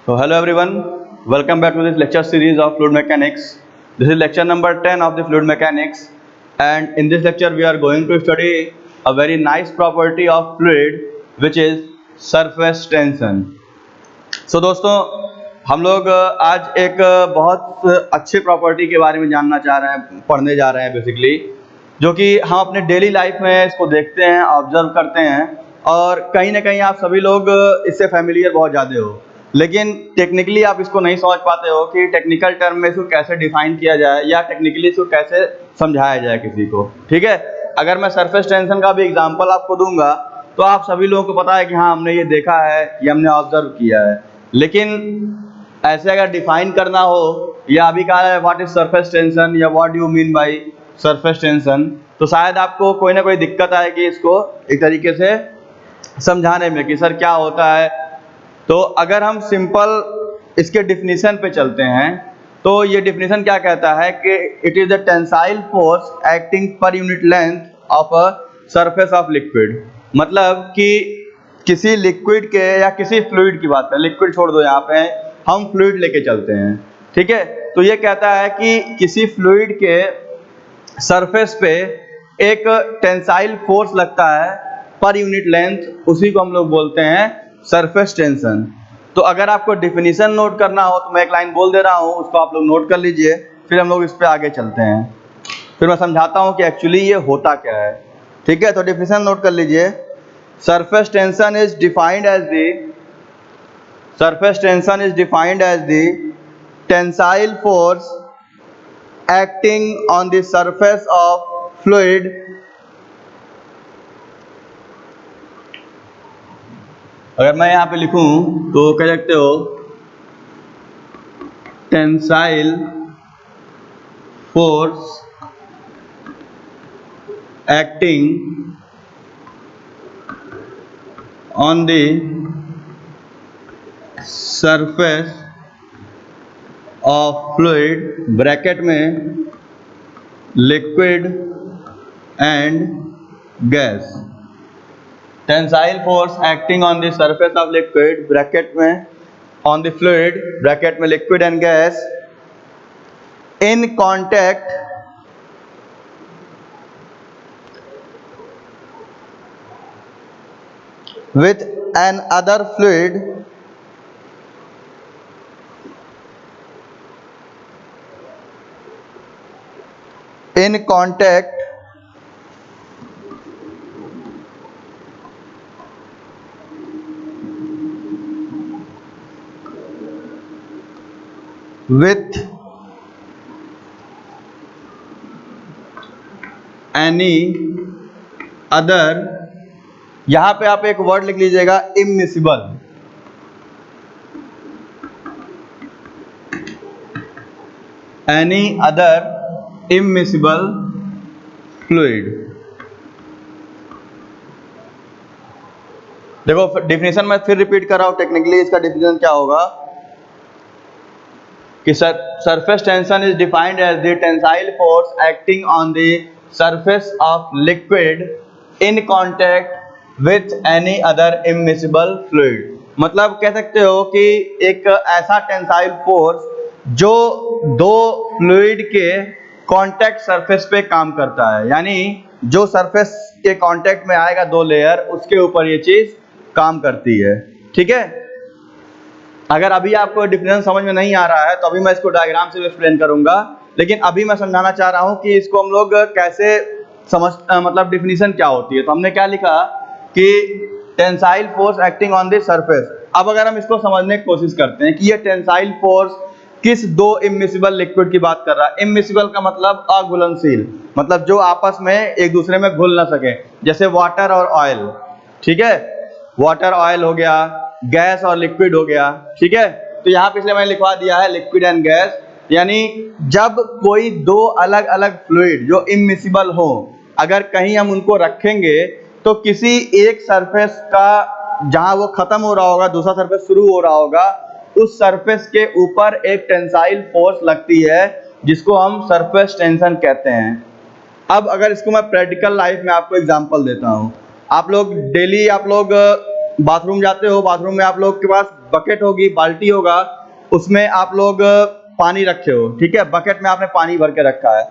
So hello everyone, welcome back to this lecture series of fluid mechanics. This is lecture number 10 of the fluid mechanics, and in this lecture we are going to study a very nice property of fluid which is surface tension. So दोस्तों हम लोग आज एक बहुत अच्छे property के बारे में जानना चाह रहे हैं, पढ़ने जा रहे हैं बेसिकली, जो कि हम अपने डेली लाइफ में इसको देखते हैं, ऑब्जर्व करते हैं और कहीं ना कहीं आप सभी लोग इससे फैमिलियर बहुत ज़्यादा हो, लेकिन टेक्निकली आप इसको नहीं समझ पाते हो कि टेक्निकल टर्म में इसको कैसे डिफाइन किया जाए या टेक्निकली इसको कैसे समझाया जाए किसी को। ठीक है, अगर मैं सरफेस टेंशन का भी एग्जांपल आपको दूंगा तो आप सभी लोगों को पता है कि हाँ हमने ये देखा है, ये हमने ऑब्जर्व किया है, लेकिन ऐसे अगर डिफाइन करना हो या अभी कहा है व्हाट इज सरफेस टेंशन या what do you mean by surface tension, तो शायद आपको कोई ना कोई दिक्कत आएगी इसको एक तरीके से समझाने में कि सर क्या होता है। तो अगर हम सिंपल इसके डिफिनीशन पे चलते हैं तो ये डिफिनीशन क्या कहता है कि it is the tensile force acting पर unit length of a surface of liquid. मतलब कि किसी लिक्विड के या किसी फ्लूइड की बात करें, लिक्विड छोड़ दो, यहाँ पे हम फ्लूइड लेके चलते हैं। ठीक है, तो ये कहता है कि किसी फ्लूइड के सरफेस पे एक टेंसाइल फोर्स लगता है पर यूनिट लेंथ, उसी को हम लोग बोलते हैं सरफेस टेंशन। तो अगर आपको डिफिनीशन नोट करना हो तो मैं एक लाइन बोल दे रहा हूँ, उसको आप लोग नोट कर लीजिए, फिर हम लोग इस पे आगे चलते हैं, फिर मैं समझाता हूँ कि एक्चुअली ये होता क्या है। ठीक है, तो डिफिनीशन नोट कर लीजिए। Surface tension is defined as the tensile force acting on the surface of fluid अगर मैं यहाँ पे लिखूं तो कह सकते हो tensile force acting on the surface of fluid bracket में liquid and gas. Tensile force acting on the surface of liquid bracket में ऑन द फ्लूइड ब्रैकेट में liquid and gas in contact with an other fluid in contact with any other, यहां पे आप एक word लिख लीजिएगा immiscible. Any other immiscible fluid. देखो definition मैं फिर रिपीट कर रहा हूं, टेक्निकली इसका डिफिनेशन क्या होगा कि surface tension is defined as the tensile force acting on the surface of liquid in contact with any other immiscible fluid. मतलब कह सकते हो कि एक ऐसा टेंसाइल फोर्स जो दो फ्लूइड के कांटेक्ट सरफेस पे काम करता है, यानी जो सरफेस के कांटेक्ट में आएगा दो लेयर, उसके ऊपर ये चीज काम करती है। ठीक है, अगर अभी आपको डिफिनेशन समझ में नहीं आ रहा है तो अभी मैं इसको डायग्राम से एक्सप्लेन करूंगा, लेकिन अभी मैं समझाना चाह रहा हूं कि इसको हम लोग कैसे समझ मतलब डिफिनेशन क्या होती है। तो हमने क्या लिखा कि tensile force acting on the surface. अब अगर हम इसको समझने की कोशिश करते हैं कि ये टेंसाइल फोर्स किस दो इमिसिबल लिक्विड की बात कर रहा है। इमिसिबल का मतलब अघुलनशील, मतलब जो आपस में एक दूसरे में घुल ना सके, जैसे वाटर और ऑयल। ठीक है, वाटर ऑयल हो गया, गैस और लिक्विड हो गया। ठीक है, तो यहाँ पिछले मैंने लिखवा दिया है लिक्विड एंड गैस, यानी जब कोई दो अलग अलग फ्लूइड जो इमिसिबल हो, अगर कहीं हम उनको रखेंगे तो किसी एक सरफेस का जहां वो खत्म हो रहा होगा दूसरा सरफेस शुरू हो रहा होगा, उस सरफेस के ऊपर एक टेंसाइल फोर्स लगती है जिसको हम सरफेस टेंशन कहते हैं। अब अगर इसको मैं प्रैक्टिकल लाइफ में आपको एग्जांपल देता हूं, आप लोग डेली बाथरूम जाते हो, बाथरूम में आप लोग के पास बकेट होगी, बाल्टी होगा, उसमें आप लोग पानी रखे हो, ठीक है, बकेट में आपने पानी भर के रखा है।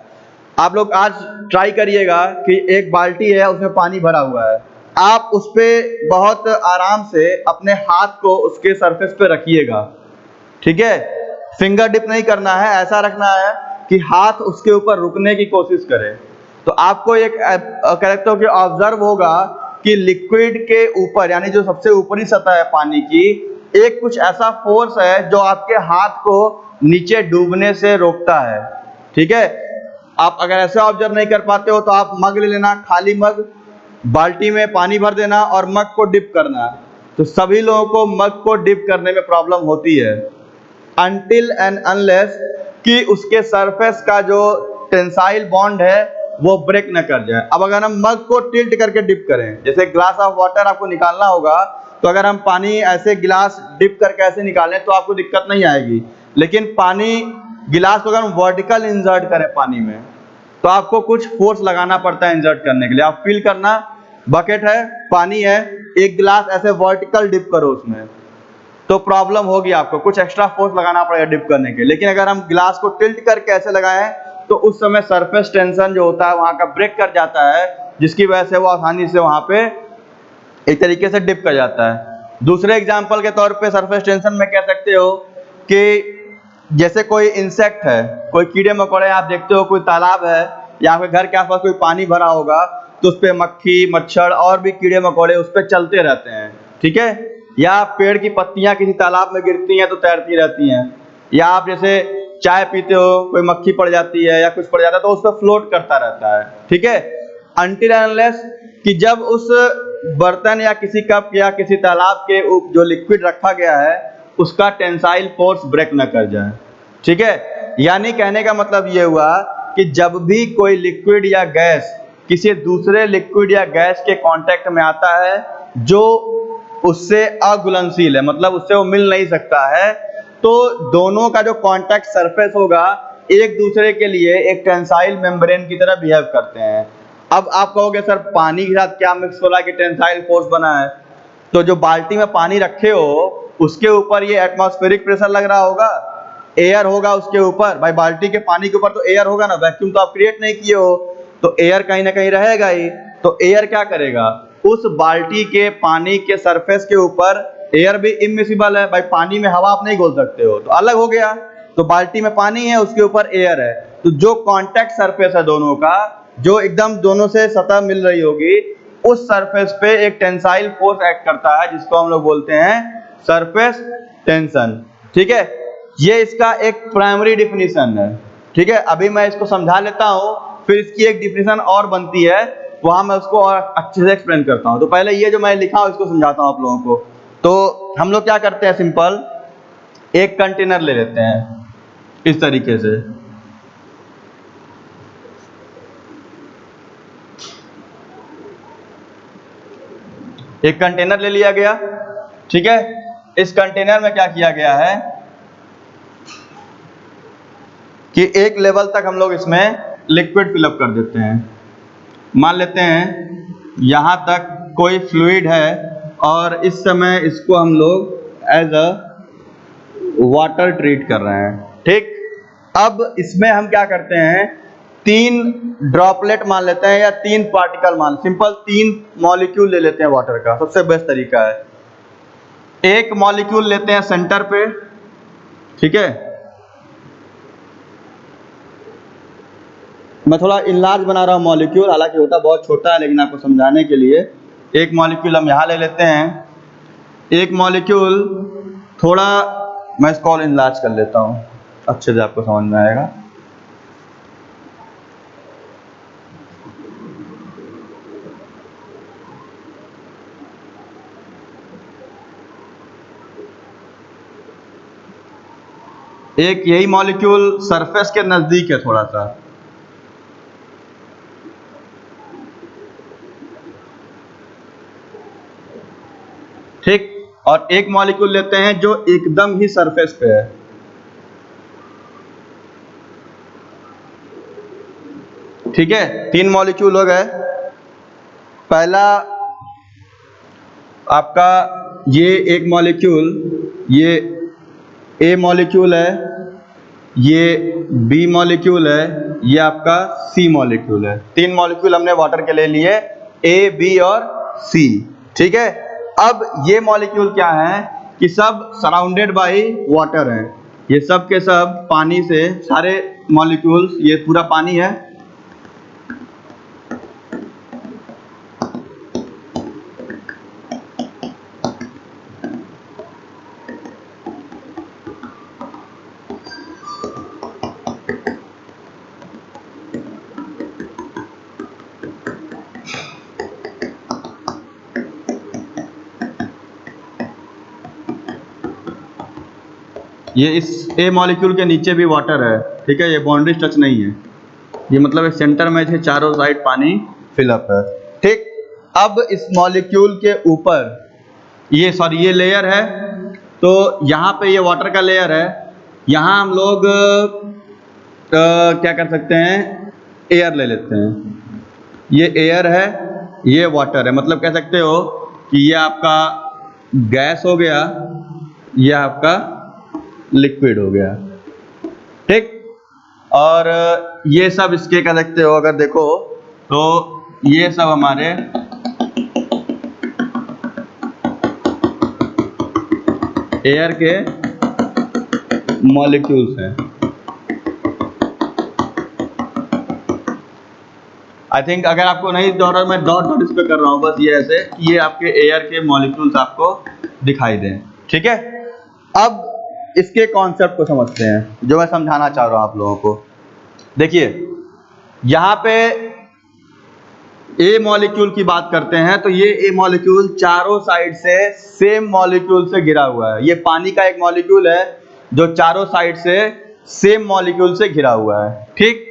आप लोग आज ट्राई करिएगा कि एक बाल्टी है, उसमें पानी भरा हुआ है, आप उस पे बहुत आराम से अपने हाथ को उसके सरफेस पे रखिएगा, ठीक है, फिंगर डिप नहीं करना है, ऐसा रखना है कि हाथ उसके ऊपर रुकने की कोशिश करे। तो आपको एक करेक्ट हो कि ऑब्जर्व होगा कि लिक्विड के ऊपर, यानी जो सबसे ऊपरी सतह है पानी की, एक कुछ ऐसा फोर्स है जो आपके हाथ को नीचे डूबने से रोकता है, ठीक है। आप अगर ऐसे ऑब्जर्व नहीं कर पाते हो तो आप मग ले लेना, खाली मग, बाल्टी में पानी भर देना और मग को डिप करना। तो सभी लोगों को मग को डिप करने में प्रॉब्लम होती है, अनटिल एंड अनलेस कि उसके सरफेस का जो टेंसाइल बॉन्ड है वो ब्रेक न कर जाए। अब अगर हम मग को टिल्ट करके डिप करें, जैसे ग्लास ऑफ वाटर आपको निकालना होगा, तो अगर हम पानी ऐसे गिलास डिप करके ऐसे निकालें तो आपको दिक्कत नहीं आएगी, लेकिन पानी गिलास को अगर हम वर्टिकल इंसर्ट करें पानी में, तो आपको कुछ फोर्स लगाना पड़ता है इंसर्ट करने के लिए। आप फील करना, बकेट है, पानी है, एक गिलास ऐसे वर्टिकल डिप करो उसमें, तो प्रॉब्लम होगी, आपको कुछ एक्स्ट्रा फोर्स लगाना पड़ेगा डिप करने के। लेकिन अगर हम गिलास को टिल्ट करके ऐसे लगाएं तो उस समय सरफेस टेंशन जो होता है वहां का ब्रेक कर जाता है, जिसकी वजह से वो आसानी से वहां पे एक तरीके से डिप कर जाता है। दूसरे एग्जांपल के तौर पे सरफेस टेंशन में कह सकते हो कि जैसे कोई इंसेक्ट है, कोई कीड़े मकोड़े, आप देखते हो कोई तालाब है या आपके घर के आसपास कोई पानी भरा होगा, तो उस पे मक्खी, मच्छर और भी कीड़े मकोड़े उस पे चलते रहते हैं, ठीक है। या पेड़ की पत्तियां किसी तालाब में गिरती हैं तो तैरती रहती हैं, या आप जैसे चाय पीते हो, कोई मक्खी पड़ जाती है या कुछ पड़ जाता है तो उस पर फ्लोट करता रहता है, ठीक है, अनटिल अनलेस कि जब उस बर्तन या किसी कप या किसी तालाब के जो लिक्विड रखा गया है उसका टेंसाइल फोर्स ब्रेक न कर जाए, ठीक है। यानी कहने का मतलब ये हुआ कि जब भी कोई लिक्विड या गैस किसी दूसरे लिक्विड या गैस के कांटेक्ट में आता है जो उससे अघुलनशील है, मतलब उससे वो मिल नहीं सकता है, तो दोनों का जो कांटेक्ट सरफेस होगा एक दूसरे के लिए एक टेंसाइल मेम्ब्रेन की तरह बिहेव करते हैं। अब आप कहोगे सर पानी के साथ क्या मिक्स हो रहा है कि टेंसाइल फोर्स बना है? तो जो बाल्टी में पानी रखे हो उसके ऊपर ये एटमॉस्फेरिक प्रेशर लग रहा होगा, एयर होगा उसके ऊपर, भाई बाल्टी के पानी के ऊपर तो एयर होगा ना, वैक्यूम तो आप क्रिएट नहीं किए हो, तो एयर कहीं ना कहीं रहेगा ही। तो एयर क्या करेगा, उस बाल्टी के पानी के सरफेस के ऊपर, एयर भी इमिसिबल है, भाई पानी में हवा आप नहीं घोल सकते हो, तो अलग हो गया। तो बाल्टी में पानी है, उसके ऊपर एयर है, तो जो कांटेक्ट सरफेस है दोनों का, जो एकदम दोनों से सतह मिल रही होगी, उस सरफेस पे एक टेंसाइल फोर्स एक्ट करता है जिसको हम लोग बोलते हैं सरफेस टेंशन, ठीक है। ये इसका एक प्राइमरी डिफिनीशन है, ठीक है। अभी मैं इसको समझा लेता हूं, फिर इसकी एक डिफिनीशन और बनती है, वहां मैं उसको और अच्छे से एक्सप्लेन करता हूं। तो पहले ये जो मैं लिखा हूं इसको समझाता हूं आप लोगों को। तो हम लोग क्या करते हैं, सिंपल एक कंटेनर ले लेते हैं इस तरीके से, एक कंटेनर ले लिया गया, ठीक है। इस कंटेनर में क्या किया गया है कि एक लेवल तक हम लोग इसमें लिक्विड फिलअप कर देते हैं। मान लेते हैं यहां तक कोई फ्लूइड है और इस समय इसको हम लोग एज अ वाटर ट्रीट कर रहे हैं, ठीक। अब इसमें हम क्या करते हैं, 3 ड्रॉपलेट मान लेते हैं या 3 पार्टिकल मान, सिंपल 3 मॉलिक्यूल ले लेते हैं वाटर का, सबसे बेस्ट तरीका है। एक मॉलिक्यूल लेते हैं सेंटर पे, ठीक है। मैं थोड़ा इनलार्ज बना रहा हूं मॉलिक्यूल, हालांकि होता बहुत छोटा है, लेकिन आपको समझाने के लिए एक मॉलिक्यूल हम यहां ले लेते हैं। एक मॉलिक्यूल थोड़ा, मैं इसको और इनलार्ज कर लेता हूं, अच्छे से आपको समझ में आएगा। एक यही मॉलिक्यूल सरफेस के नजदीक है थोड़ा सा, ठीक। और एक मॉलिक्यूल लेते हैं जो एकदम ही सरफेस पे है, ठीक है। 3 मॉलिक्यूल हो गए। पहला आपका ये एक मॉलिक्यूल, ये ए मॉलिक्यूल है, ये बी मॉलिक्यूल है, ये आपका सी मॉलिक्यूल है। 3 मॉलिक्यूल हमने वाटर के लिए लिए, ए बी और सी। ठीक है, अब ये मॉलिक्यूल क्या है कि सब सराउंडेड बाय वाटर हैं, ये सब के सब पानी से, सारे मॉलिक्यूल्स, ये पूरा पानी है। ये इस ए मॉलिक्यूल के नीचे भी वाटर है। ठीक है, ये बाउंड्री टच नहीं है, ये मतलब एक सेंटर में है, चारों साइड पानी फिलअप है। ठीक, अब इस मॉलिक्यूल के ऊपर ये ये लेयर है, तो यहाँ पे ये वाटर का लेयर है, यहाँ हम लोग क्या कर सकते हैं, एयर ले लेते हैं। ये एयर है, ये वाटर है, मतलब कह सकते हो कि ये आपका गैस हो गया, ये आपका लिक्विड हो गया। ठीक, और ये सब इसके कह सकते हो, अगर देखो तो ये सब हमारे एयर के मॉलिक्यूल्स हैं। आई थिंक अगर आपको नहीं दोहरा, मैं डॉट डॉट इस पे कर रहा हूँ, बस ये ऐसे कि ये आपके एयर के मॉलिक्यूल्स आपको दिखाई दें। ठीक है, अब इसके कॉन्सेप्ट को समझते हैं जो मैं समझाना चाह रहा हूँ आप लोगों को। देखिए, यहाँ पे ए मॉलिक्यूल की बात करते हैं, तो ये ए मॉलिक्यूल चारों साइड से सेम मॉलिक्यूल से घिरा हुआ है। ये पानी का एक मॉलिक्यूल है जो चारों साइड से सेम मॉलिक्यूल से घिरा हुआ है। ठीक,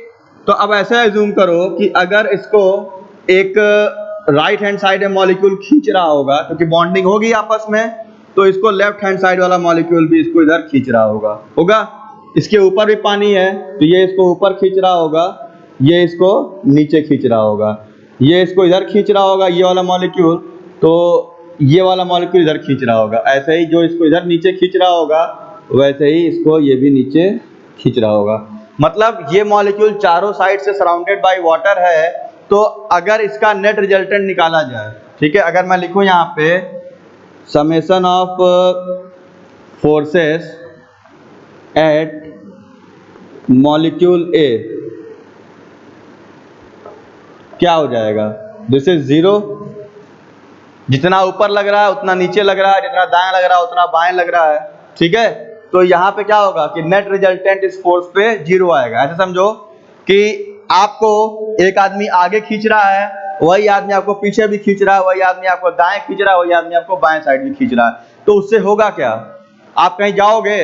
तो अब ऐसा एज्यूम करो कि अगर इसको एक राइट हैंड साइड में मॉलिक्यूल खींच रहा होगा, क्योंकि बॉन्डिंग होगी आपस में, तो इसको लेफ्ट हैंड साइड वाला मॉलिक्यूल भी इसको इधर खींच रहा होगा। इसके ऊपर भी पानी है, तो ये इसको ऊपर खींच रहा होगा, ये इसको नीचे खींच रहा होगा, ये इसको इधर खींच रहा होगा, ये वाला मॉलिक्यूल, तो ये वाला मॉलिक्यूल इधर खींच रहा होगा। ऐसे ही जो इसको इधर नीचे खींच रहा होगा, वैसे ही इसको ये भी नीचे खींच रहा होगा। मतलब ये मॉलिक्यूल चारों साइड से सराउंडेड बाय वाटर है। तो अगर इसका नेट रिजल्टेंट निकाला जाए, ठीक है, अगर मैं लिखूं यहाँ पे summation of forces at molecule A, क्या हो जाएगा? This is 0। जितना ऊपर लग रहा है उतना नीचे लग रहा है, जितना दाएं लग रहा है उतना बाएं लग रहा है। ठीक है, तो यहाँ पे क्या होगा कि नेट रिजल्टेंट इस फोर्स पे 0 आएगा। ऐसे समझो कि आपको एक आदमी आगे खींच रहा है, वही आदमी आपको पीछे भी खींच रहा है, वही आदमी आपको दाएं खींच रहा है, वही आदमी आपको बाएं साइड भी खींच रहा है। तो उससे होगा क्या? आप कहीं जाओगे,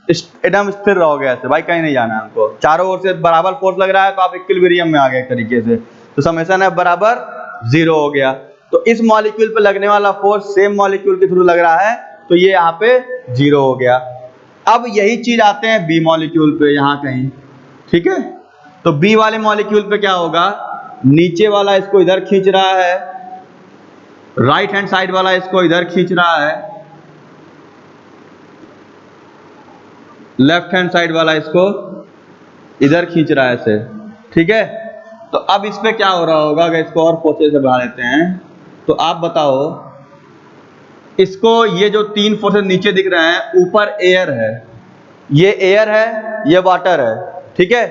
एकदम स्थिर रहोगे ऐसे, भाई कहीं नहीं जाना है हमको, चारों ओर से बराबर फोर्स लग रहा है, तो आप इक्विलिब्रियम में आ गए एक तरीके से, तो समेशन F बराबर 0 हो गया। तो इस मॉलिक्यूल पे लगने वाला फोर्स सेम मॉलिक्यूल के थ्रू लग रहा है, तो ये यहाँ पे 0 हो गया। अब यही चीज आते हैं बी मॉलिक्यूल पे, यहाँ कहीं। ठीक है, तो बी वाले मॉलिक्यूल पे क्या होगा, नीचे वाला इसको इधर खींच रहा है, राइट हैंड साइड वाला इसको इधर खींच रहा है, लेफ्ट हैंड साइड वाला इसको इधर खींच रहा है ऐसे। ठीक है, तो अब इस पे क्या हो रहा होगा, अगर इसको और फोर्सेस से बढ़ा लेते हैं, तो आप बताओ, इसको ये जो 3 फोर्सेस नीचे दिख रहे हैं, ऊपर एयर है, ये एयर है, ये वाटर है। ठीक है,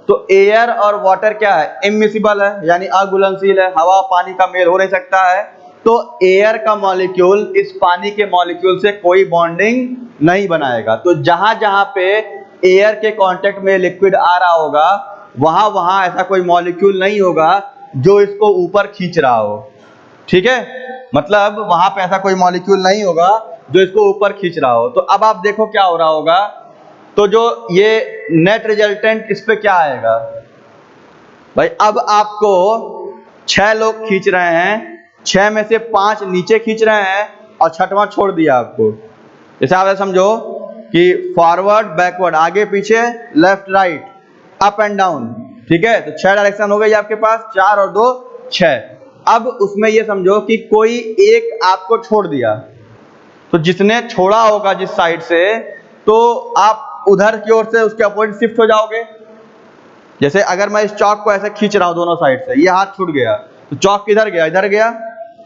तो एयर और वाटर क्या है, इमिसिबल है, यानी अघुलनशील है, हवा पानी का मेल हो नहीं सकता है। तो एयर का मॉलिक्यूल इस पानी के मॉलिक्यूल से कोई बॉन्डिंग नहीं बनाएगा। तो जहां जहां पे एयर के कांटेक्ट में लिक्विड आ रहा होगा, वहां वहां ऐसा कोई मॉलिक्यूल नहीं होगा जो इसको ऊपर खींच रहा हो। ठीक है, मतलब वहां पे ऐसा कोई मॉलिक्यूल नहीं होगा जो इसको ऊपर खींच रहा हो। तो अब आप देखो क्या हो रहा होगा, तो जो ये नेट रिजल्टेंट इस पे क्या आएगा भाई, अब आपको 6 लोग खींच रहे हैं, 6 में से 5 नीचे खींच रहे हैं और 6वां छोड़ दिया आपको। जैसे आप समझो कि फॉरवर्ड बैकवर्ड, आगे पीछे, left right, up and down. ठीक है, तो 6 डायरेक्शन हो गई आपके पास, 4 और 2 6। अब उसमें ये समझो कि कोई एक आपको छोड़ दिया, तो जिसने छोड़ा होगा जिस साइड से, तो आप उधर की ओर से उसके अपोजिट शिफ्ट हो जाओगे। जैसे अगर मैं इस चौक को ऐसे खींच रहा हूं दोनों साइड से, ये हाथ छूट गया, तो चौक किधर गया, इधर गया,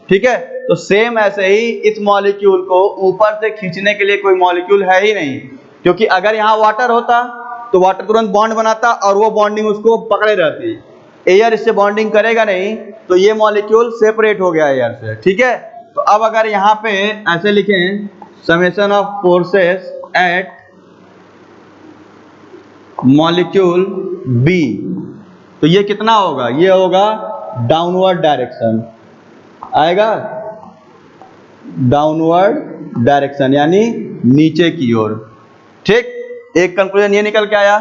ठीक है। तो सेम ऐसे ही इस मॉलिक्यूल को ऊपर से खींचने के लिए कोई मॉलिक्यूल है ही नहीं, क्योंकि अगर यहाँ वाटर होता तो वाटर तुरंत बॉन्ड बनाता और वो बॉन्डिंग उसको पकड़े रहती। एयर इससे बॉन्डिंग करेगा नहीं, तो ये मॉलिक्यूल सेपरेट हो गया एयर से, ठीक है। तो अब अगर यहाँ पे ऐसे लिखें summation of forces at molecule B, तो ये कितना होगा, ये होगा डाउनवर्ड डायरेक्शन आएगा, डाउनवर्ड डायरेक्शन यानी नीचे की ओर, ठीक। एक कंक्लूजन ये निकल के आया।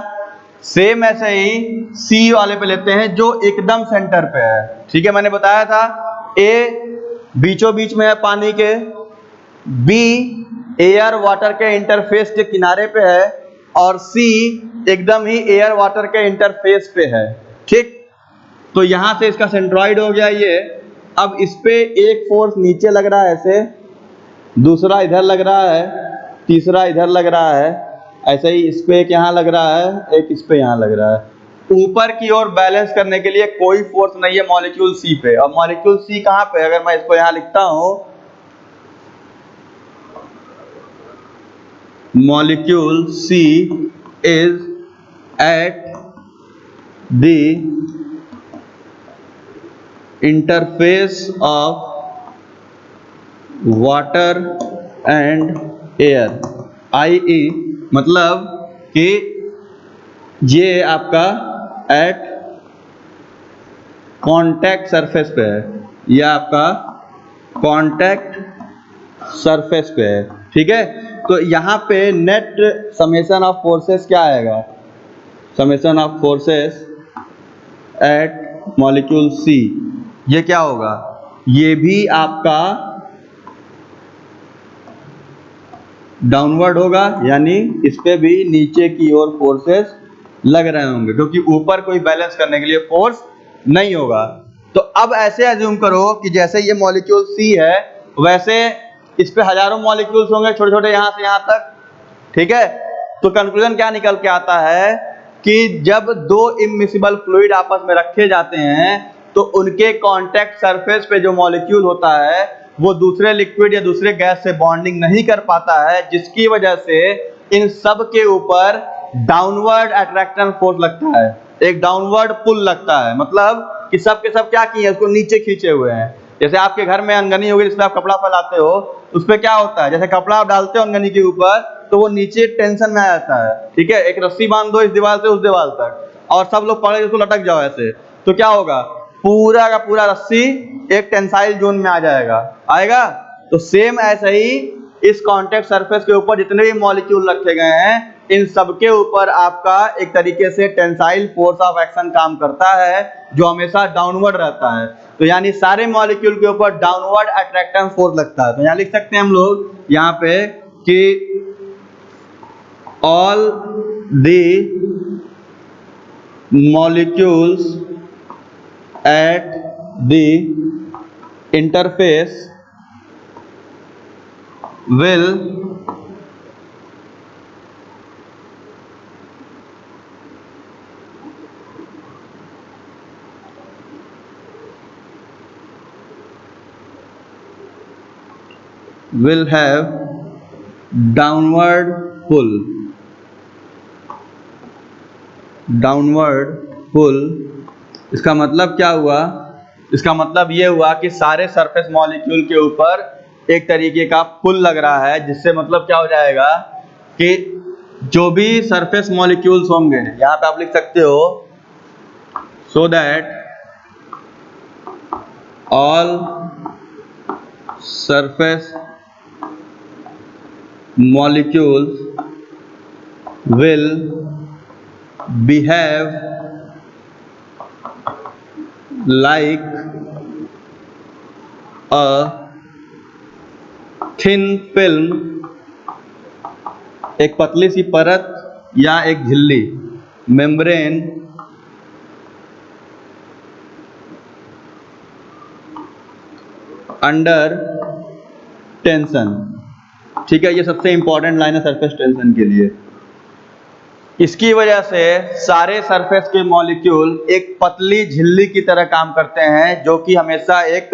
सेम ऐसे ही सी वाले पे लेते हैं जो एकदम सेंटर पे है, ठीक है। मैंने बताया था ए बीचों बीच में है पानी के, बी एयर वाटर के इंटरफेस के किनारे पे है, और सी एकदम ही एयर वाटर के इंटरफेस पे है, ठीक। तो यहां से इसका सेंट्रॉइड हो गया ये। अब इस पे एक फोर्स नीचे लग रहा है ऐसे, दूसरा इधर लग रहा है, तीसरा इधर लग रहा है, ऐसे ही इस पे एक यहाँ लग रहा है, एक इस पे यहाँ लग रहा है। ऊपर की ओर बैलेंस करने के लिए कोई फोर्स नहीं है मॉलिक्यूल सी पे। और मॉलिक्यूल सी कहाँ पे, अगर मैं इसको यहाँ लिखता हूं, molecule C is at the interface of water and air, i.e. मतलब कि ये आपका एट कांटेक्ट सरफेस पे है, यह आपका कांटेक्ट सरफेस पे है, ठीक है। तो यहाँ पे नेट समेशन ऑफ फोर्सेस क्या आएगा, summation of forces at molecule C, ये क्या होगा, ये भी आपका डाउनवर्ड होगा, यानी इस पे भी नीचे की ओर फोर्सेस लग रहे होंगे, क्योंकि ऊपर कोई बैलेंस करने के लिए फोर्स नहीं होगा। तो अब ऐसे एज्यूम करो कि जैसे ये मॉलिक्यूल सी है, वैसे इस पे हजारों मॉलिक्यूल्स होंगे छोटे छोटे यहाँ से यहाँ तक, ठीक है। तो कंक्लूजन क्या निकल के आता है कि जब दो इमिसिबल फ्लूइड आपस में रखे जाते हैं, तो उनके कांटेक्ट सरफेस पे जो मॉलिक्यूल होता है वो दूसरे लिक्विड या दूसरे गैस से बॉन्डिंग नहीं कर पाता है, जिसकी वजह से इन सब के ऊपर डाउनवर्ड अट्रैक्शन फोर्स लगता है, एक डाउनवर्ड पुल लगता है। मतलब कि सब के सब क्या किए, उसको नीचे खींचे हुए हैं। जैसे आपके घर में अनगनी होगी जिसमें आप कपड़ा फैलाते हो, उस पर क्या होता है, जैसे कपड़ा आप डालते हो अनगनी के ऊपर, तो वो नीचे टेंशन में आ जाता है, ठीक है। एक रस्सी बांध दो इस दीवार से उस दीवार तक, और सब लोग पकड़ के उसको लटक जाओ ऐसे, तो क्या होगा, पूरा का पूरा रस्सी एक टेंसाइल जोन में आ जाएगा, आएगा। तो सेम ऐसे ही इस कांटेक्ट सरफेस के ऊपर जितने भी मॉलिक्यूल रखे गए हैं, इन सबके ऊपर आपका एक तरीके से टेंसाइल फोर्स ऑफ एक्शन काम करता है, जो हमेशा डाउनवर्ड रहता है। तो यानी सारे मॉलिक्यूल के ऊपर डाउनवर्ड अट्रैक्शन फोर्स लगता है। तो यहाँ लिख सकते हैं हम लोग यहाँ पे कि all the molecules at the interface will have downward pull, इसका मतलब क्या हुआ, इसका मतलब ये हुआ कि सारे सरफेस मॉलिक्यूल के ऊपर एक तरीके का पुल लग रहा है, जिससे मतलब क्या हो जाएगा कि जो भी सरफेस मॉलिक्यूल्स होंगे, यहाँ पे आप लिख सकते हो so that all surface molecules will behave like a thin film, एक पतली सी परत या एक झिल्ली, मेम्ब्रेन अंडर टेंशन, ठीक है, ये सबसे इंपॉर्टेंट लाइन है सरफेस टेंशन के लिए। इसकी वजह से सारे सरफेस के मॉलिक्यूल एक पतली झिल्ली की तरह काम करते हैं, जो कि हमेशा एक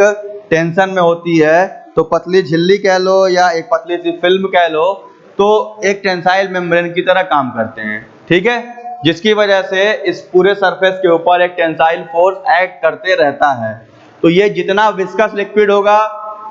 टेंशन में होती है। तो पतली झिल्ली कह लो या एक पतली सी फिल्म कह लो, तो एक टेंसाइल मेम्ब्रेन की तरह काम करते हैं। ठीक है, जिसकी वजह से इस पूरे सरफेस के ऊपर एक टेंसाइल फोर्स एक्ट करते रहता है। तो ये जितना विस्कस लिक्विड होगा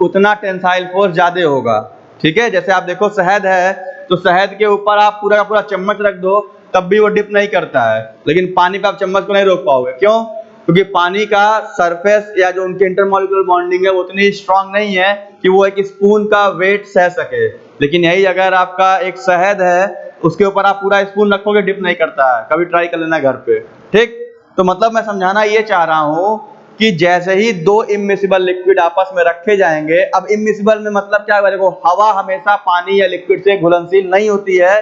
उतना टेंसाइल फोर्स ज्यादा होगा। ठीक है, जैसे आप देखो शहद है, तो शहद के ऊपर आप पूरा का पूरा चम्मच रख दो तब भी वो डिप नहीं करता है, लेकिन पानी पे आप चम्मच को नहीं रोक पाओगे। क्यों? क्योंकि पानी का सरफेस या जो उनके इंटरमॉलिक्यूलर बॉन्डिंग है वो उतनी स्ट्रांग नहीं है कि वो एक स्पून का वेट सह सके। लेकिन यही अगर आपका एक शहद है, उसके ऊपर आप पूरा स्पून रखोगे, डिप नहीं करता है। कभी ट्राई कर लेना घर पे। ठीक, तो मतलब मैं समझाना ये चाह रहा हूं कि जैसे ही दो इमिसिबल लिक्विड आपस में रखे जाएंगे, अब इमिसिबल में मतलब क्या है, देखो हवा हमेशा पानी या लिक्विड से घुलनशील नहीं होती है।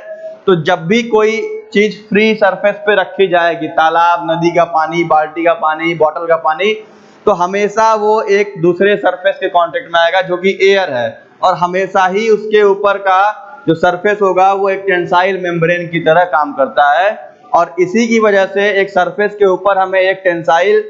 तो जब भी कोई चीज फ्री सरफेस पे रखी जाएगी, तालाब, नदी का पानी, बाल्टी का पानी, बॉटल का पानी, तो हमेशा वो एक दूसरे सरफेस के कांटेक्ट में आएगा जो कि एयर है, और हमेशा ही उसके ऊपर का जो सरफेस होगा वो एक टेंसाइल मेम्ब्रेन की तरह काम करता है। और इसी की वजह से एक सरफेस के ऊपर हमें एक टेंसाइल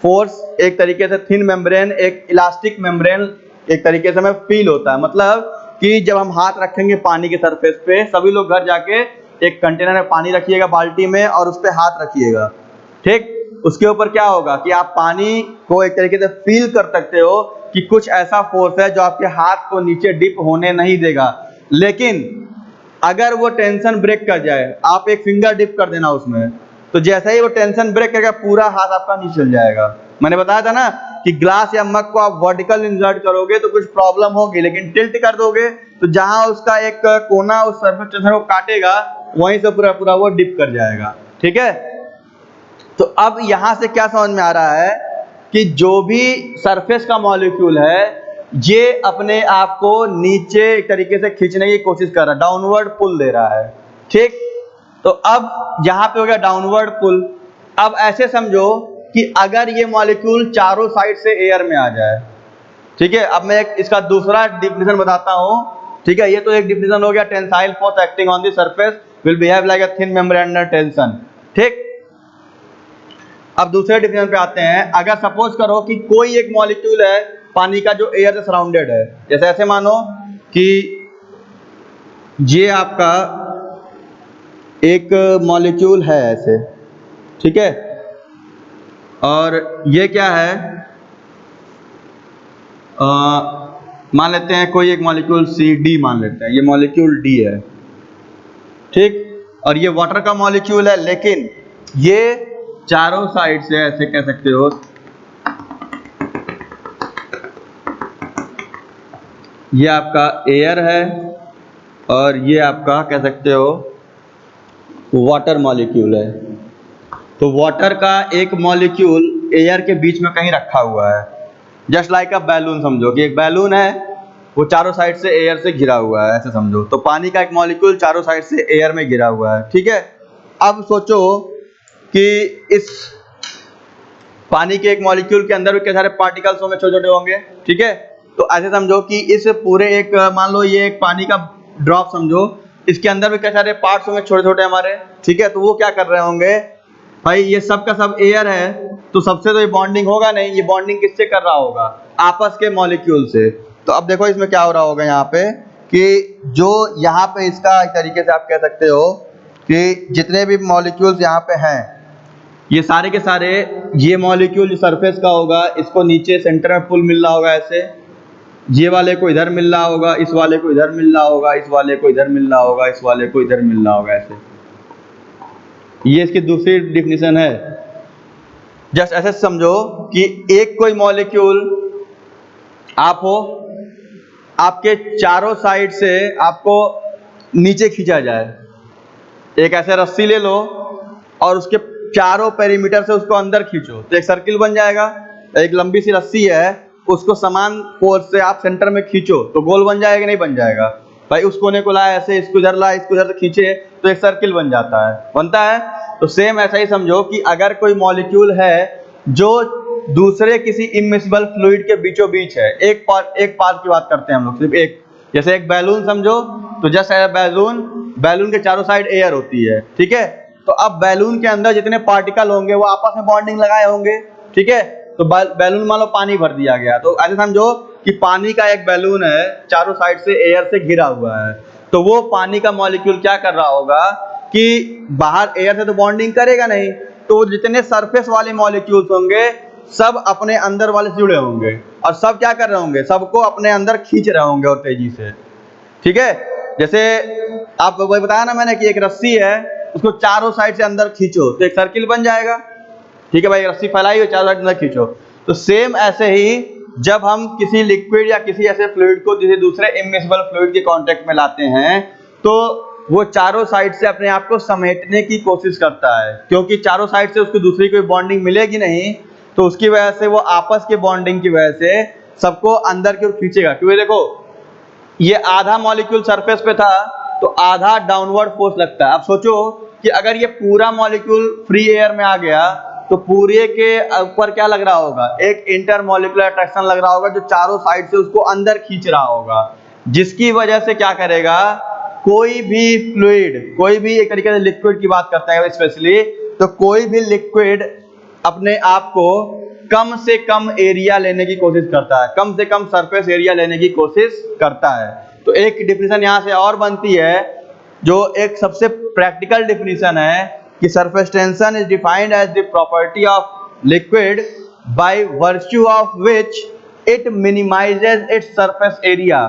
फोर्स, एक तरीके से थिन मेम्ब्रेन, एक इलास्टिक मेम्ब्रेन एक तरीके से हमें फील होता है। मतलब कि जब हम हाथ रखेंगे पानी के सरफेस पे, सभी लोग घर जाके एक कंटेनर में पानी रखिएगा बाल्टी में और उस पे हाथ रखिएगा। ठीक, उसके ऊपर क्या होगा कि आप पानी को एक तरीके से फील कर सकते हो कि कुछ ऐसा फोर्स है जो आपके हाथ को नीचे डिप होने नहीं देगा। लेकिन अगर वो टेंशन ब्रेक कर जाए, आप एक फिंगर डिप कर देना उसमें, तो जैसे ही वो टेंशन ब्रेक करेगा पूरा हाथ आपका नीचे चल जाएगा। मैंने बताया था ना कि ग्लास या मग को आप वर्टिकल इंसर्ट करोगे तो कुछ प्रॉब्लम होगी, लेकिन टिल्ट कर दोगे तो जहां उसका एक कोना उस सरफेस टेंशन को काटेगा, वहीं से पूरा पूरा वो डिप कर जाएगा। ठीक है, तो अब यहां से क्या समझ में आ रहा है कि जो भी सरफेस का मॉलिक्यूल है ये अपने आप को नीचे एक तरीके से खींचने की कोशिश कर रहा है, डाउनवर्ड पुल दे रहा है। ठीक, तो अब यहां पे हो गया डाउनवर्ड पुल। अब ऐसे समझो कि अगर ये मॉलिक्यूल चारों साइड से एयर में आ जाए, ठीक है, अब मैं एक इसका दूसरा डिफिनेशन बताता हूं। ठीक है, ये तो एक डिफिनेशन हो गया, tensile force acting on the surface will behave like a thin membrane under tension. ठीक, अब दूसरे डिफिनेशन पे आते हैं। अगर सपोज करो कि कोई एक मॉलिक्यूल है पानी का जो एयर से सराउंडेड है, जैसे ऐसे मानो कि ये आपका एक मॉलिक्यूल है ऐसे, ठीक है, और ये क्या है, मान लेते हैं कोई एक मॉलिक्यूल सी डी मान लेते हैं, ये मॉलिक्यूल डी है। ठीक, और ये वाटर का मॉलिक्यूल है, लेकिन ये चारों साइड से ऐसे कह सकते हो, ये आपका एयर है और ये आपका कह सकते हो वाटर मॉलिक्यूल है। तो वाटर का एक मॉलिक्यूल एयर के बीच में कहीं रखा हुआ है, जस्ट लाइक अ बैलून। समझो कि एक बैलून है, वो चारों साइड से एयर से घिरा हुआ है, ऐसे समझो। तो पानी का एक मॉलिक्यूल चारों साइड से एयर में घिरा हुआ है। ठीक है, अब सोचो कि इस पानी के एक मॉलिक्यूल के अंदर भी क्या सारे पार्टिकल्स होंगे, छोटे छोटे होंगे। ठीक है, तो ऐसे समझो कि इस पूरे एक, मान लो ये एक पानी का ड्रॉप समझो, इसके अंदर भी क्या सारे पार्ट्स होंगे छोटे छोटे हमारे। ठीक है, तो वो क्या कर रहे होंगे, भाई ये सब का सब एयर है, तो सबसे तो ये बॉन्डिंग होगा नहीं, ये बॉन्डिंग किससे कर रहा होगा, आपस के मॉलिक्यूल से। तो अब देखो इसमें क्या हो रहा होगा यहाँ पे कि जो यहाँ पे इसका एक तरीके से आप कह सकते हो कि जितने भी मॉलिक्यूल्स यहाँ पे हैं, ये सारे के सारे, ये मॉलिक्यूल जो सरफेस का होगा इसको नीचे सेंटर में पुल मिल रहा होगा ऐसे, ये वाले को इधर मिल रहा होगा, इस वाले को इधर मिल रहा होगा, इस वाले को इधर मिल रहा होगा, इस वाले को इधर मिल रहा होगा ऐसे। ये इसकी दूसरी डिफिनेशन है। जस्ट ऐसे समझो कि एक कोई मॉलिक्यूल आप हो, आपके चारों साइड से आपको नीचे खींचा जाए, एक ऐसे रस्सी ले लो और उसके चारों पेरीमीटर से उसको अंदर खींचो तो एक सर्किल बन जाएगा। एक लंबी सी रस्सी है, उसको समान फोर्स से आप सेंटर में खींचो तो गोल बन जाएगा, नहीं बन जाएगा भाई। उस कोने को लाए ऐसे, इसको इधर लाए, इसको इधर से खींचे तो एक सर्किल बन जाता है, बनता है। तो सेम ऐसा ही समझो कि अगर कोई मॉलिक्यूल है जो दूसरे किसी इमिसिबल फ्लूइड के बीचों बीच है, एक पार्ट की बात करते हैं हम लोग, सिर्फ एक, जैसे एक बैलून समझो, तो जस्ट बैलून, बैलून के चारों साइड एयर होती है, ठीक है। तो अब बैलून के अंदर जितने पार्टिकल होंगे वो आपस में बॉन्डिंग लगाए होंगे, ठीक है। तो बैलून मान लो पानी भर दिया गया, तो ऐसे समझो कि पानी का एक बैलून है, चारों साइड से एयर से घिरा हुआ है। तो वो पानी का मॉलिक्यूल क्या कर रहा होगा कि बाहर एयर से तो बॉन्डिंग करेगा नहीं, तो जितने सरफेस वाले मॉलिक्यूल्स होंगे सब अपने अंदर वाले से जुड़े होंगे, और सब क्या कर रहे होंगे, सबको अपने अंदर खींच रहे होंगे और तेजी से, ठीक है। जैसे आप वही बताया ना मैंने कि एक रस्सी है, उसको चारों साइड से अंदर खींचो तो एक सर्किल बन जाएगा, ठीक है भाई। रस्सी फैलाई हो, चारों साइड अंदर खींचो। तो सेम ऐसे ही जब हम किसी लिक्विड या किसी ऐसे फ्लूइड को किसी दूसरे इमिसिबल फ्लूइड के कांटेक्ट में लाते हैं, तो वो चारों साइड से अपने आप को समेटने की कोशिश करता है, क्योंकि चारों साइड से उसको दूसरी कोई बॉन्डिंग मिलेगी नहीं, तो उसकी वजह से वो आपस के बॉन्डिंग की वजह से सबको अंदर की ओर खींचेगा। क्योंकि देखो ये आधा मॉलिक्यूल सरफेस पे था, तो आधा डाउनवर्ड फोर्स लगता है। अब सोचो कि अगर ये पूरा मॉलिक्यूल फ्री एयर में आ गया, तो पूरे के ऊपर क्या लग रहा होगा, एक इंटरमॉलिक्यूलर अट्रैक्शन लग रहा होगा जो चारों साइड से उसको अंदर खींच रहा होगा, जिसकी वजह से क्या करेगा, कोई भी फ्लूइड, कोई भी एक तरीके से लिक्विड की बात करते हैं स्पेशली, तो कोई भी लिक्विड अपने आप को कम से कम एरिया लेने की कोशिश करता है, कम से कम सरफेस एरिया लेने की कोशिश करता है। तो एक डिफिनीशन यहां से और बनती है, जो एक सबसे प्रैक्टिकल डिफिनीशन है कि surface tension is defined as the property of liquid by virtue of which it minimises its surface area.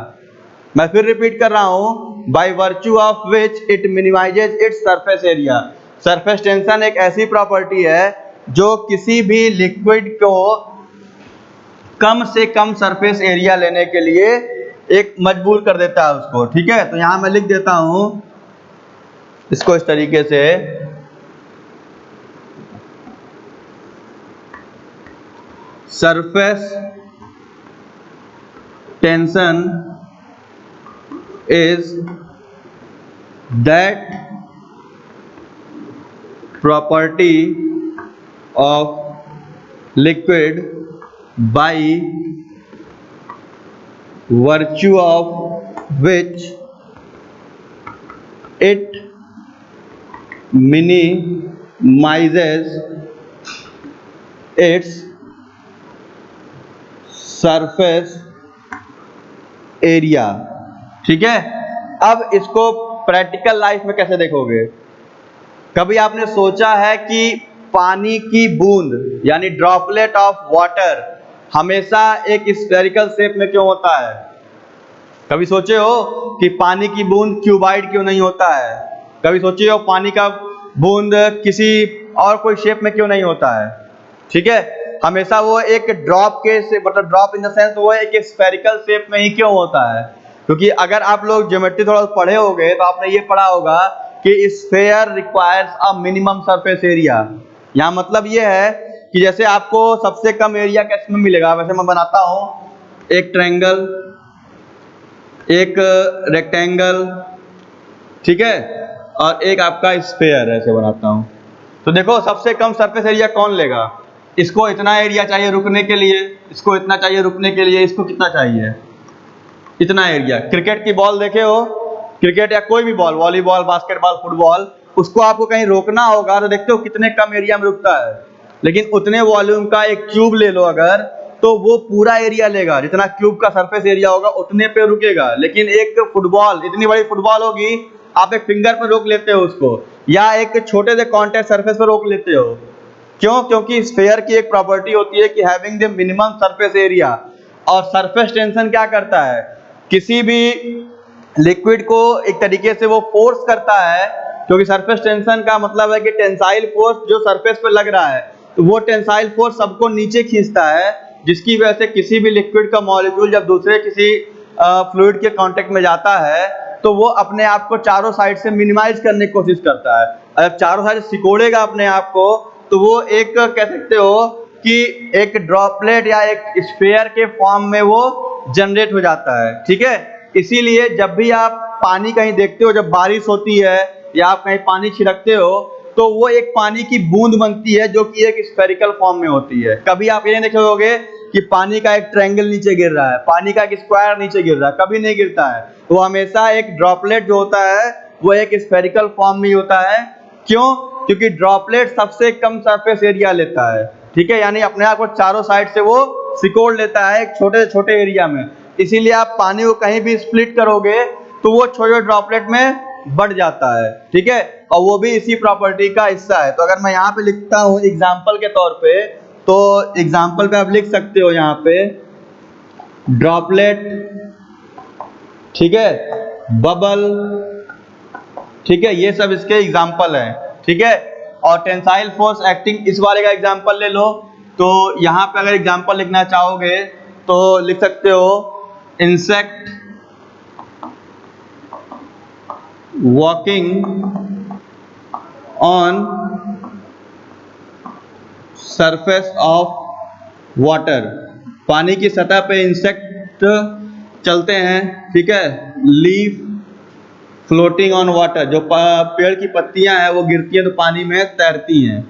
मैं फिर रिपीट कर रहा हूं, by virtue of which it minimises its surface area. Surface tension एक ऐसी property है जो किसी भी लिक्विड को कम से कम सरफेस एरिया लेने के लिए एक मजबूर कर देता है उसको, ठीक है। तो यहां मैं लिख देता हूं इसको इस तरीके से, surface tension is that property of liquid by virtue of which it minimizes its surface area, ठीक है। अब इसको प्रैक्टिकल लाइफ में कैसे देखोगे, कभी आपने सोचा है कि पानी की बूंद यानी ड्रॉपलेट ऑफ वाटर हमेशा एक स्फेरिकल शेप में क्यों होता है? कभी सोचे हो कि पानी की बूंद क्यूबाइड क्यों नहीं होता है? कभी सोचे हो पानी का बूंद किसी और कोई शेप में क्यों नहीं होता है? ठीक है, हमेशा वो एक ड्रॉप के से, मतलब ड्रॉप इन द सेंस वो एक स्फेरिकल शेप में ही क्यों होता है? क्योंकि अगर आप लोग ज्योमेट्री थोड़ा पढ़े होंगे तो आपने ये पढ़ा होगा कि sphere requires a minimum surface area. यहाँ मतलब ये है कि जैसे आपको सबसे कम एरिया कैसे में मिलेगा, वैसे मैं बनाता हूँ एक ट्रायंगल, एक रेक्टेंगल, ठीक है, और एक आपका स्फेयर ऐसे बनाता हूँ। तो देखो सबसे कम सरफेस एरिया कौन लेगा? इसको इतना एरिया चाहिए रुकने के लिए, इसको इतना चाहिए रुकने के लिए, इसको कितना चाहिए? इतना एरिया। क्रिकेट की बॉल देखे हो, क्रिकेट या कोई भी बॉल, वॉलीबॉल, बास्केटबॉल, फुटबॉल, उसको आपको कहीं रोकना होगा तो देखते हो कितने कम एरिया में रुकता है। लेकिन उतने वॉल्यूम का एक क्यूब ले लो अगर, तो वो पूरा एरिया लेगा, जितना क्यूब का सरफेस एरिया होगा उतने पे रुकेगा। लेकिन एक फुटबॉल, इतनी बड़ी फुटबॉल होगी, आप एक फिंगर पर रोक लेते हो उसको, या एक छोटे से कॉन्टैक्ट सरफेस पर रोक लेते हो। क्यों? क्योंकि स्फेयर की एक प्रॉपर्टी होती है कि having the minimum surface area. और सरफेस टेंशन क्या करता है, किसी भी लिक्विड को एक तरीके से वो फोर्स करता है, क्योंकि सरफेस टेंशन का मतलब है कि टेंसाइल फोर्स जो सरफेस पे लग रहा है, तो वो टेंसाइल फोर्स सबको नीचे खींचता है, जिसकी वजह से किसी भी लिक्विड का मॉलिक्यूल जब दूसरे किसी फ्लूइड के कांटेक्ट में जाता है तो वो अपने आप को चारों साइड से मिनिमाइज करने की कोशिश करता है। अगर चारों साइड सिकोड़ेगा अपने आप को, तो वो एक कह सकते हो कि एक ड्रॉपलेट या एक स्फीयर के फॉर्म में वो जनरेट हो जाता है, ठीक है। इसीलिए जब भी आप पानी कहीं देखते हो, जब बारिश होती है या आप कहीं पानी छिड़कते हो, तो वो एक पानी की बूंद बनती है जो कि एक स्फेरिकल फॉर्म में होती है। कभी आप ये नहीं देखे होगे कि पानी का एक ट्रायंगल नीचे गिर रहा है, पानी का एक स्क्वायर नीचे गिर रहा है, कभी नहीं गिरता है। वो हमेशा एक ड्रॉपलेट जो होता है वो एक स्फेरिकल फॉर्म में होता है। क्यों? क्योंकि ड्रॉपलेट सबसे कम सरफेस एरिया लेता है, ठीक है, यानी अपने आप को चारों साइड से वो सिकोड़ लेता है एक छोटे छोटे एरिया में। इसीलिए आप पानी को कहीं भी स्प्लिट करोगे तो वो छोटे ड्रॉपलेट में बढ़ जाता है, ठीक है, और वो भी इसी प्रॉपर्टी का हिस्सा है। तो अगर मैं यहाँ पे लिखता हूँ एग्जाम्पल के तौर पे, तो एग्जाम्पल पे आप लिख सकते हो यहाँ पे ड्रॉपलेट, ठीक है, बबल, ठीक है, ये सब इसके एग्जाम्पल हैं, ठीक है। और टेंसाइल फोर्स एक्टिंग, इस वाले का एग्जाम्पल ले लो। तो यहाँ पे अगर एग्जाम्पल लिखना चाहोगे तो लिख सकते हो insect walking on surface of water, पानी की सतह पे इंसेक्ट चलते हैं, ठीक है। लीफ फ्लोटिंग ऑन वाटर, जो पेड़ की पत्तियां हैं वो गिरती हैं तो पानी में तैरती हैं,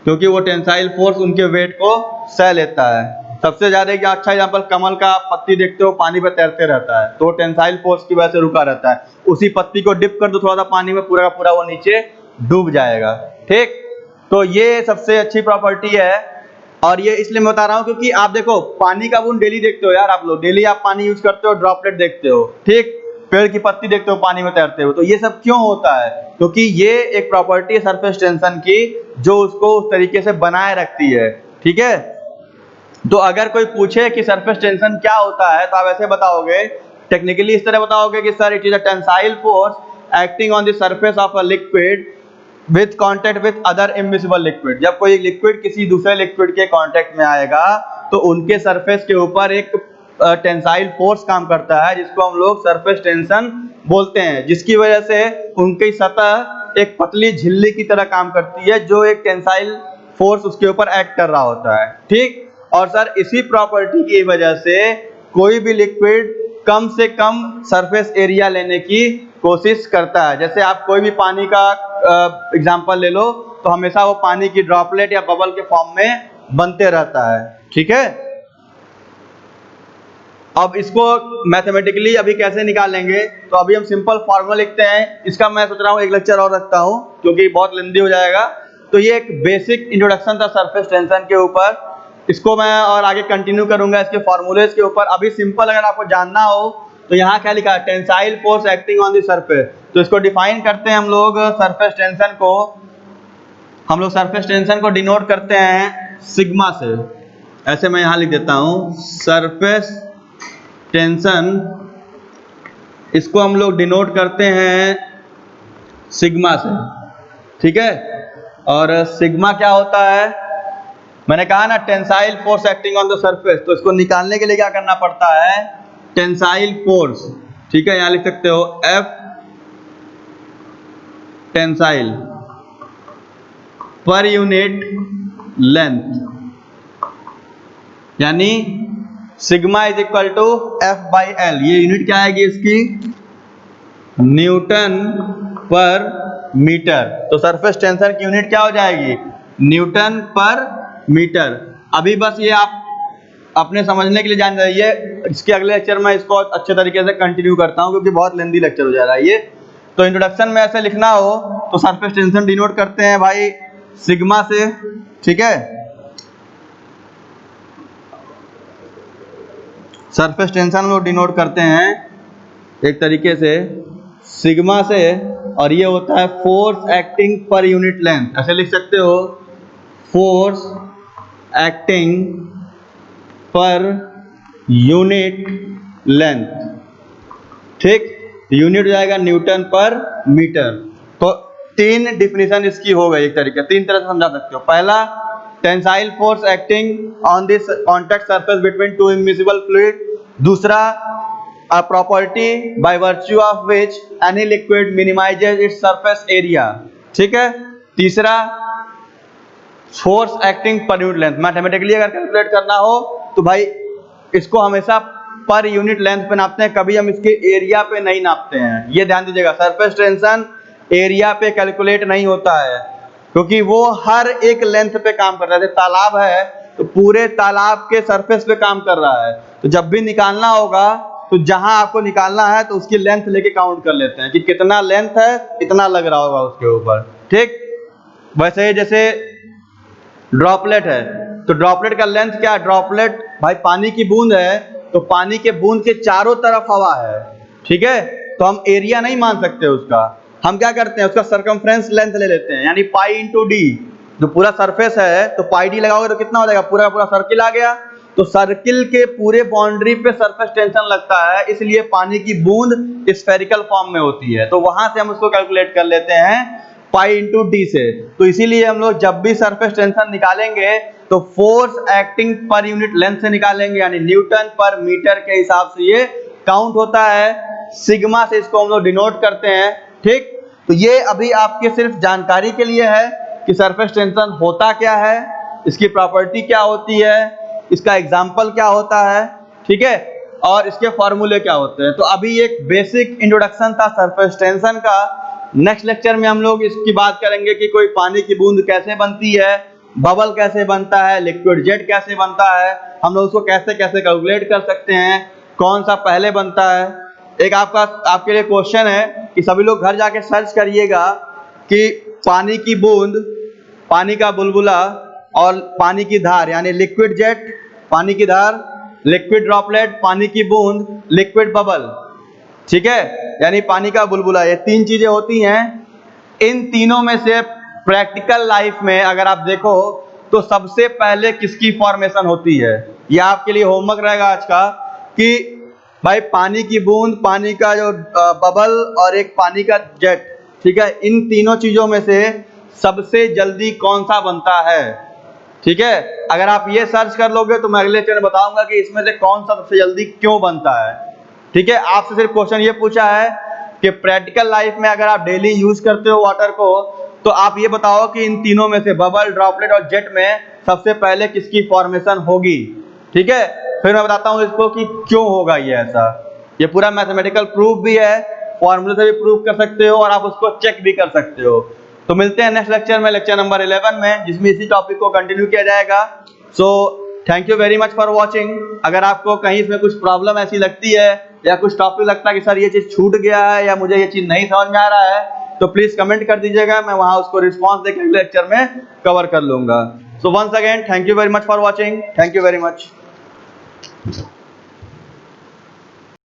क्योंकि वो टेंसाइल फोर्स उनके वेट को सह लेता है। सबसे ज्यादा एक अच्छा एग्जांपल, कमल का पत्ती देखते हो पानी पे तैरते रहता है, तो टेंसाइल फोर्स की वजह से रुका रहता है। उसी पत्ती को डिप कर दो थोड़ा सा पानी में, पूरा का पूरा वो नीचे डूब जाएगा, ठीक। तो ये सबसे अच्छी प्रॉपर्टी है, और ये इसलिए मैं बता रहा हूँ क्योंकि आप देखो पानी का बूंद डेली देखते हो यार, आप लोग डेली आप पानी यूज करते हो, ड्रॉपलेट देखते हो, ठीक, पेड़ की पत्ती देखते हो पानी में तैरते हो। तो ये सब क्यों होता है? क्योंकि ये एक प्रॉपर्टी है सरफेस टेंशन की जो उसको उस तरीके से बनाए रखती है, ठीक है। तो अगर कोई पूछे कि सरफेस टेंशन क्या होता है तो आप ऐसे बताओगे, टेक्निकली इस तरह बताओगे कि sir it is a tensile force acting on the surface of a liquid with contact with other immiscible liquid. जब कोई लिक्विड किसी दूसरे लिक्विड के कांटेक्ट में आएगा तो उनके सरफेस के ऊपर एक टेंसाइल फोर्स काम करता है, जिसको हम लोग सरफेस टेंशन बोलते हैं, जिसकी वजह से उनकी सतह एक पतली झिल्ली की तरह काम करती है, जो एक टेंसाइल फोर्स उसके ऊपर एक्ट कर रहा होता है, ठीक। और सर इसी प्रॉपर्टी की वजह से कोई भी लिक्विड कम से कम सरफेस एरिया लेने की कोशिश करता है। जैसे आप कोई भी पानी का एग्जांपल ले लो तो हमेशा वो पानी की ड्रॉपलेट या बबल के फॉर्म में बनते रहता है, ठीक है। अब इसको मैथमेटिकली अभी कैसे निकालेंगे, तो अभी हम सिंपल फॉर्मूला लिखते हैं। इसका मैं सोच रहा हूँ एक लेक्चर और रखता हूँ क्योंकि बहुत लेंदी हो जाएगा। तो ये एक बेसिक इंट्रोडक्शन था सरफेस टेंशन के ऊपर, इसको मैं और आगे कंटिन्यू करूंगा इसके फॉर्मूलेज के ऊपर। अभी सिंपल अगर आपको जानना हो तो यहाँ क्या लिखा है, tensile force acting on the surface. तो इसको डिफाइन करते हैं हम लोग, सरफेस टेंशन को हम लोग सरफेस टेंशन को डिनोट करते हैं सिग्मा से। ऐसे मैं यहाँ लिख देता हूँ सरफेस टेंशन, इसको हम लोग डिनोट करते हैं सिग्मा से, ठीक है। और सिग्मा क्या होता है, मैंने कहा ना tensile force acting on the surface, तो इसको निकालने के लिए क्या करना पड़ता है, टेंसाइल फोर्स, ठीक है। यहां लिख सकते हो F tensile per unit length, यानी sigma is equal to F/L। ये यूनिट क्या आएगी इसकी, न्यूटन पर मीटर। तो सरफेस टेंशन की यूनिट क्या हो जाएगी, न्यूटन पर मीटर। अभी बस ये आप अपने समझने के लिए जान जाइए, इसके अगले लेक्चर में इसको अच्छे तरीके से कंटिन्यू करता हूं क्योंकि बहुत लेंदी लेक्चर हो जा रहा है ये। तो इंट्रोडक्शन में ऐसे लिखना हो तो सरफेस टेंशन डिनोट करते हैं भाई सिग्मा से, ठीक है। सरफेस टेंशन लोग डिनोट करते हैं एक तरीके से सिग्मा से, और ये होता है फोर्स एक्टिंग पर यूनिट लेंथ। ऐसे लिख सकते हो फोर्स एक्टिंग पर यूनिट लेंथ, ठीक। यूनिट हो जाएगा न्यूटन पर मीटर। तो तीन डिफिनीशन इसकी हो गई, एक तरीके तीन तरह से समझा सकते हो। पहला, tensile force acting on this contact surface between two immiscible fluid. दूसरा, a property by virtue of which any liquid minimizes its surface area, ठीक है। तीसरा, फोर्स एक्टिंग पर यूनिट लेंथ। मैथमेटिकली अगर कैलकुलेट करना हो तो भाई इसको हमेशा पर यूनिट लेंथ पे नापते हैं, कभी हम इसके एरिया पे नहीं नापते हैं, ये ध्यान दीजिएगा। सरफेस टेंशन एरिया पे कैलकुलेट नहीं होता है क्योंकि वो हर एक लेंथ पे काम करता है। तालाब है तो पूरे तालाब के सरफेस पे काम कर रहा है। तो जब भी निकालना होगा तो जहां आपको निकालना है तो उसकी लेंथ लेके काउंट कर लेते हैं कि कितना लेंथ है, इतना लग रहा होगा उसके ऊपर। ठीक, वैसे ही जैसे ड्रॉपलेट है, तो ड्रॉपलेट का लेंथ क्या है? ड्रॉपलेट भाई पानी की बूंद है, तो पानी के बूंद के चारों तरफ हवा है, ठीक है, तो हम एरिया नहीं मान सकते उसका। हम क्या करते हैं, उसका सरकमफ्रेंस लेंथ ले लेते हैं, यानी पाई इंटू डी। जो पूरा सरफेस है तो पाई डी लगाओगे तो कितना हो जाएगा, पूरा पूरा सर्किल आ गया। तो सर्किल के पूरे बाउंड्री पे सरफेस टेंशन लगता है, इसलिए पानी की बूंद स्फेरिकल फॉर्म में होती है, तो वहां से हम उसको कैलकुलेट कर लेते हैं पाई इंटू डी से। तो इसीलिए हम लोग जब भी सरफेस टेंशन निकालेंगे तो फोर्स एक्टिंग पर यूनिट लेंथ से निकालेंगे, यानी न्यूटन पर मीटर के हिसाब से ये काउंट होता है। सिग्मा से इसको हम लोग डिनोट करते हैं। ठीक, तो ये अभी आपके सिर्फ जानकारी के लिए है कि सरफेस टेंशन होता क्या है, इसकी प्रॉपर्टी क्या होती है, इसका एग्जाम्पल क्या होता है, ठीक है, और इसके फॉर्मूले क्या होते हैं। तो अभी एक बेसिक इंट्रोडक्शन था सरफेस टेंशन का। नेक्स्ट लेक्चर में हम लोग इसकी बात करेंगे कि कोई पानी की बूंद कैसे बनती है, बबल कैसे बनता है, लिक्विड जेट कैसे बनता है, हम लोग उसको कैसे कैसे कैलकुलेट कर सकते हैं, कौन सा पहले बनता है। एक आपके लिए क्वेश्चन है कि सभी लोग घर जाके सर्च करिएगा कि पानी की बूंद, पानी का बुलबुला और पानी की धार, यानी लिक्विड जेट पानी की धार, लिक्विड ड्रॉपलेट पानी की बूंद, लिक्विड बबल, ठीक है, यानी पानी का बुलबुला, ये तीन चीजें होती हैं। इन तीनों में से प्रैक्टिकल लाइफ में अगर आप देखो तो सबसे पहले किसकी फॉर्मेशन होती है, ये आपके लिए होमवर्क रहेगा आज का, कि भाई पानी की बूंद, पानी का जो बबल और एक पानी का जेट, ठीक है, इन तीनों चीजों में से सबसे जल्दी कौन सा बनता है। ठीक है, अगर आप ये सर्च कर लोगे तो मैं अगले लेक्चर में बताऊंगा कि इसमें से कौन सा सबसे जल्दी क्यों बनता है। ठीक है, आपसे सिर्फ क्वेश्चन ये पूछा है कि प्रैक्टिकल लाइफ में अगर आप डेली यूज करते हो वाटर को, तो आप ये बताओ कि इन तीनों में से बबल, ड्रॉपलेट और जेट में सबसे पहले किसकी फॉर्मेशन होगी। ठीक है, फिर मैं बताता हूँ इसको कि क्यों होगा ये ऐसा। ये पूरा मैथमेटिकल प्रूफ भी है, फॉर्मूले से भी प्रूफ कर सकते हो और आप उसको चेक भी कर सकते हो। तो मिलते हैं नेक्स्ट लेक्चर में, लेक्चर नंबर 11 में, जिसमें इसी टॉपिक को कंटिन्यू किया जाएगा। So thank you very much for watching. अगर आपको कहीं इसमें कुछ प्रॉब्लम ऐसी लगती है या कुछ टॉपिक लगता है कि सर ये चीज छूट गया है या मुझे ये चीज नहीं समझ में आ रहा है, तो प्लीज कमेंट कर दीजिएगा, मैं वहां उसको रिस्पॉन्स देकर अगले लेक्चर में कवर कर लूंगा। So once again thank you very much for watching, thank you very much.